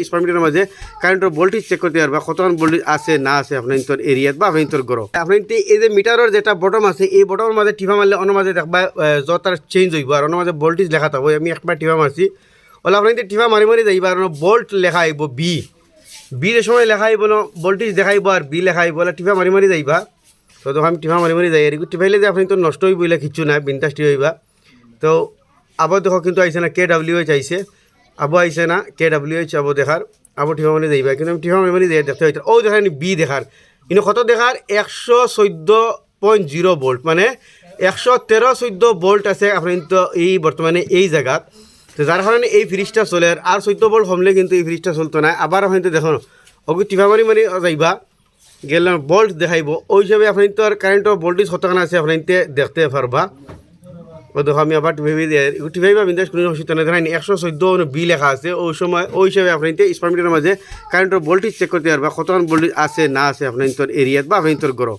smart মিটারের মাঝে কারেন্টের ভোল্টেজ চেক করতে পারবা কতক্ষণ ভোল্টেজ আছে না আছে আপনার তোর এরিয়াত বা আপনার তোর ঘর আপনার এই যে মিটারের যেটা বটম আছে এই বটমের মাঝে টিপা মারলে অন্য মাঝে দেখবা যত চেঞ্জ হইব আর অন্য মাঝে ভোল্টেজ লেখা থাকবো আমি একবার টিপা মারছি ওলা আপনার টিপা মারি মারি যাইবা আর ভোল্ট লেখা আইব বির সময় লেখা আইব না ভোল্টেজ দেখাইব আর বি লেখা আইব টিপা মারি মারি যাইবা তো তখন আমি টিপা মারি মারি যাই আর টিপাইলে যে আপনি তো নষ্ট হইব বলে কিছু নাই বিন্দাসটি হইবা তো আবার দেখো কিন্তু আইসে না KWH আইসে আবু আইসে না KWH আবু দেখার আবু টিপা মারি যাইবা কিন্তু আমি টিপা মারি মারি যাই দেখতে হইতে ও দেখার বি দেখার কিন্তু কত দেখার 114.0 ভোল্ট মানে 113-14 ভোল্ট আছে আপনার তো এই বর্তমানে এই জায়গাত তো যার কারণে এই ফ্রিজটা চলে আর 14 ভোল্ট কমলে কিন্তু এই ফ্রিজটা চলতো না আবার হয়তো দেখো ওকে টিপা মারি মারি যাইবা গেলে ভোল্ট দেখাইব ওই হিসাবে আপনি তো আর কারেন্টের ভোল্টেজ কতখান আছে আপনি দেখতে পারবা ও দেখো আমি আবার টিভাইবা বিন্দাস কোনো অসুবিধা নেই ধরেন 114 বি লেখা আছে ওই সময় ওই হিসাবে আপনি স্মার্ট মিটারের মাঝে কারেন্টের ভোল্টেজ চেক করতে পারবা কতক্ষণ ভোল্টেজ আছে না আছে আপনার তোর এরিয়াত বা আপনার তোর ঘর